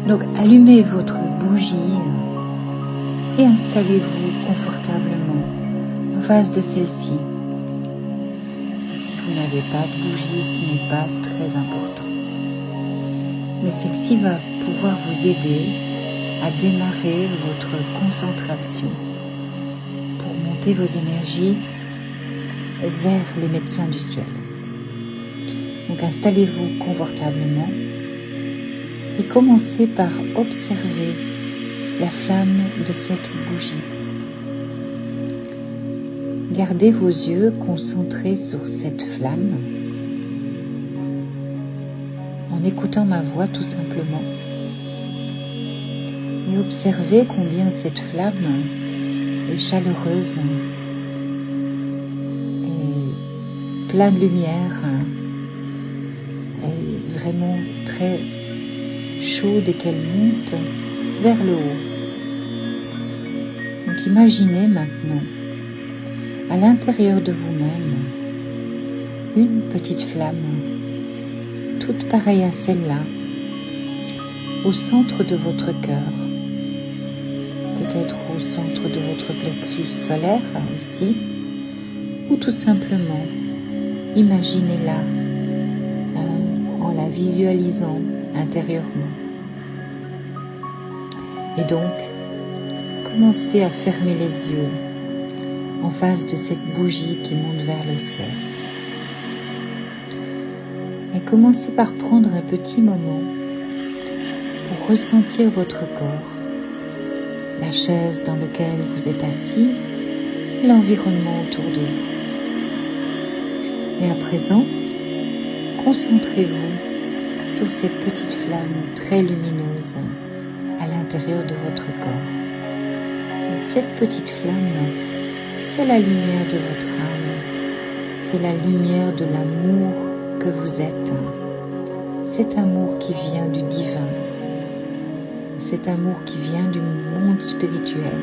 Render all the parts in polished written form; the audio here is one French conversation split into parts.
Donc allumez votre bougie et installez-vous confortablement en face de celle-ci. Si vous n'avez pas de bougie, ce n'est pas très important. Mais celle-ci va pouvoir vous aider à démarrer votre concentration pour monter vos énergies vers les médecins du ciel. Donc installez-vous confortablement et commencez par observer la flamme de cette bougie. Gardez vos yeux concentrés sur cette flamme en écoutant ma voix tout simplement. Et observez combien cette flamme est chaleureuse et pleine de lumière et vraiment très chaude et qu'elle monte vers le haut. Donc imaginez maintenant à l'intérieur de vous-même une petite flamme toute pareille à celle-là au centre de votre cœur, peut-être au centre de votre plexus solaire aussi, ou tout simplement imaginez-la en la visualisant intérieurement. Et donc, commencez à fermer les yeux en face de cette bougie qui monte vers le ciel. Et commencez par prendre un petit moment pour ressentir votre corps, la chaise dans laquelle vous êtes assis et l'environnement autour de vous. Et à présent, concentrez-vous sur cette petite flamme très lumineuse à l'intérieur de votre corps. Et cette petite flamme, c'est la lumière de votre âme, c'est la lumière de l'amour que vous êtes, cet amour qui vient du divin, cet amour qui vient du monde spirituel,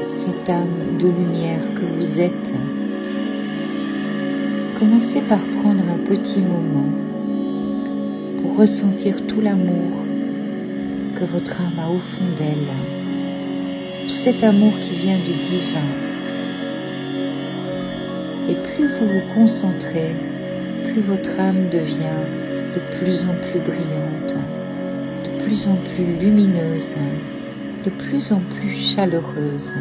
cette âme de lumière que vous êtes. Commencez par prendre un petit moment pour ressentir tout l'amour que votre âme a au fond d'elle, tout cet amour qui vient du divin. Et plus vous vous concentrez, plus votre âme devient de plus en plus brillante, de plus en plus lumineuse, de plus en plus chaleureuse.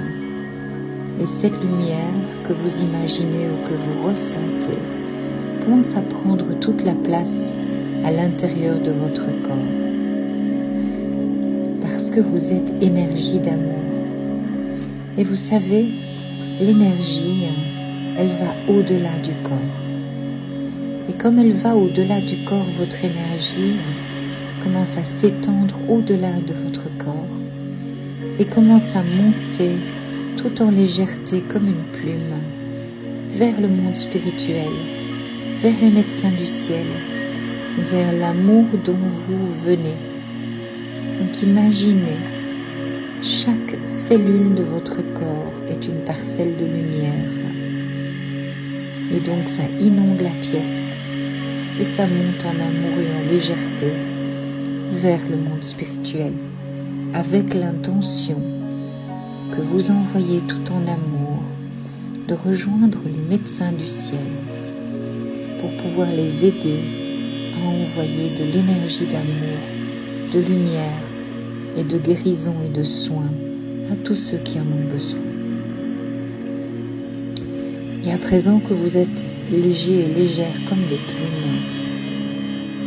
Et cette lumière que vous imaginez ou que vous ressentez commence à prendre toute la place à l'intérieur de votre corps. Parce que vous êtes énergie d'amour. Et vous savez, l'énergie, elle va au-delà du corps. Et comme elle va au-delà du corps, votre énergie commence à s'étendre au-delà de votre corps et commence à monter tout en légèreté comme une plume vers le monde spirituel, vers les médecins du ciel, vers l'amour dont vous venez. Donc imaginez, chaque cellule de votre corps est une parcelle de lumière. Et donc ça inonde la pièce et ça monte en amour et en légèreté vers le monde spirituel avec l'intention que vous envoyez tout en amour de rejoindre les médecins du ciel pour pouvoir les aider à envoyer de l'énergie d'amour, de lumière et de guérison et de soins à tous ceux qui en ont besoin. Et à présent que vous êtes léger et légère comme des plumes,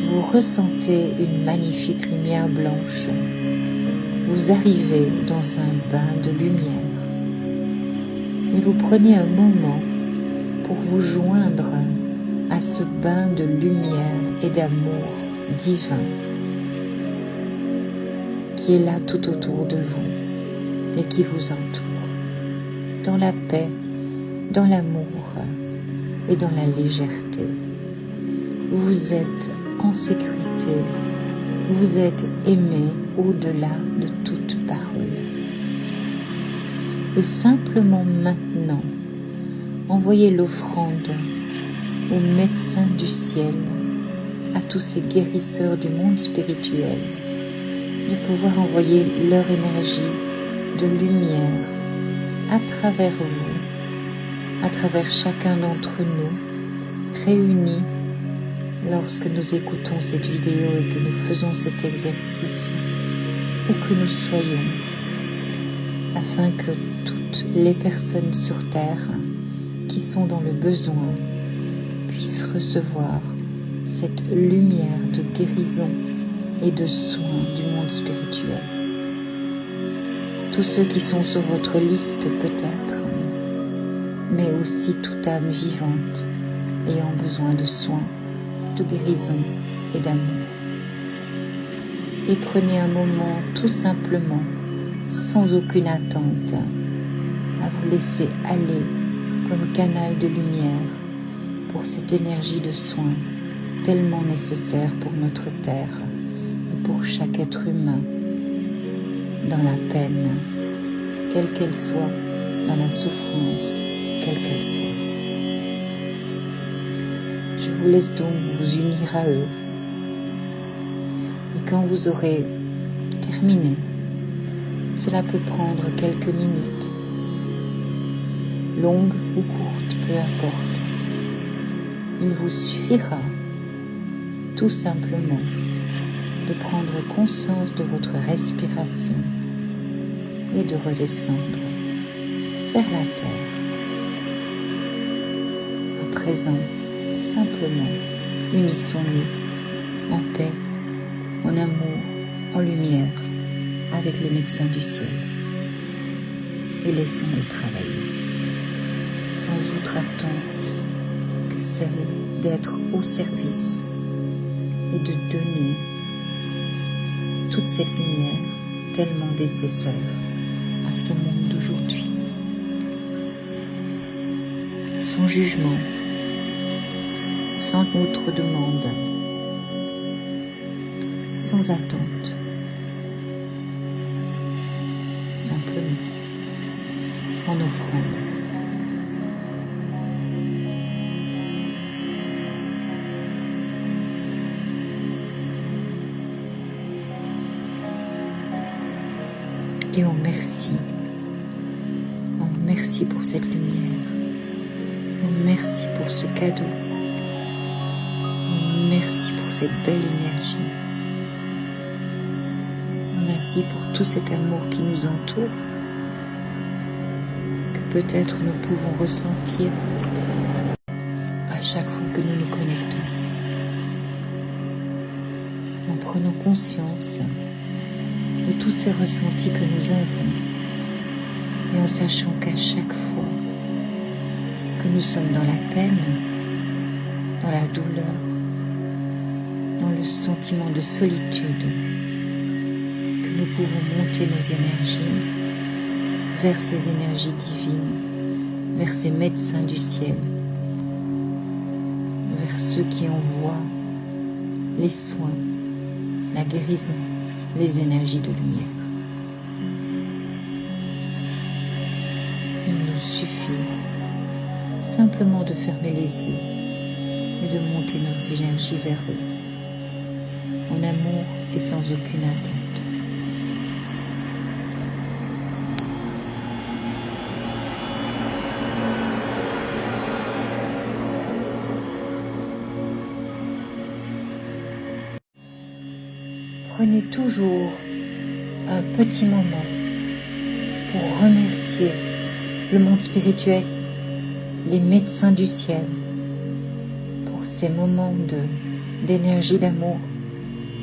vous ressentez une magnifique lumière blanche. Vous arrivez dans un bain de lumière et vous prenez un moment pour vous joindre à ce bain de lumière et d'amour divin qui est là tout autour de vous et qui vous entoure, dans la paix, dans l'amour et dans la légèreté. Vous êtes en sécurité, vous êtes aimé au-delà de toute parole. Et simplement maintenant, envoyez l'offrande aux médecins du ciel, à tous ces guérisseurs du monde spirituel, de pouvoir envoyer leur énergie de lumière à travers vous, à travers chacun d'entre nous, réunis lorsque nous écoutons cette vidéo et que nous faisons cet exercice, où que nous soyons, afin que toutes les personnes sur Terre qui sont dans le besoin puissent recevoir cette lumière de guérison et de soins du monde spirituel. Tous ceux qui sont sur votre liste peut-être, mais aussi toute âme vivante ayant besoin de soins, de guérison et d'amour. Et prenez un moment tout simplement, sans aucune attente, à vous laisser aller comme canal de lumière pour cette énergie de soins tellement nécessaire pour notre Terre et pour chaque être humain dans la peine, quelle qu'elle soit, dans la souffrance, quelle qu'elle soit. Je vous laisse donc vous unir à eux. Et quand vous aurez terminé, cela peut prendre quelques minutes, longues ou courtes, peu importe. Il vous suffira tout simplement de prendre conscience de votre respiration et de redescendre vers la terre. À présent, simplement, unissons-nous en paix, en amour, en lumière avec le médecin du ciel et laissons-les travailler sans autre attente que celle d'être au service et de donner toute cette lumière tellement nécessaire à ce monde d'aujourd'hui. Sans jugement, sans autre demande, sans attente, simplement en offrande. Et on merci pour cette lumière, on merci pour ce cadeau, on merci pour cette belle énergie, on merci pour tout cet amour qui nous entoure, que peut-être nous pouvons ressentir à chaque fois que nous nous connectons, en prenant conscience de tous ces ressentis que nous avons et en sachant qu'à chaque fois que nous sommes dans la peine, dans la douleur, dans le sentiment de solitude, que nous pouvons monter nos énergies vers ces énergies divines, vers ces médecins du ciel, vers ceux qui envoient les soins, la guérison, les énergies de lumière. Il nous suffit simplement de fermer les yeux et de monter nos énergies vers eux, en amour et sans aucune attente. Prenez toujours un petit moment pour remercier le monde spirituel, les médecins du ciel, pour ces moments d'énergie d'amour,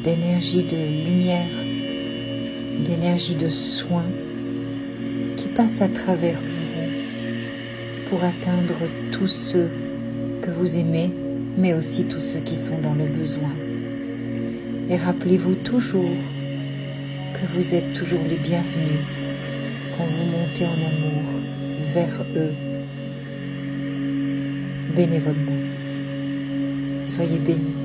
d'énergie de lumière, d'énergie de soin qui passent à travers vous pour atteindre tous ceux que vous aimez, mais aussi tous ceux qui sont dans le besoin. Et rappelez-vous toujours que vous êtes toujours les bienvenus quand vous montez en amour vers eux bénévolement. Soyez bénis.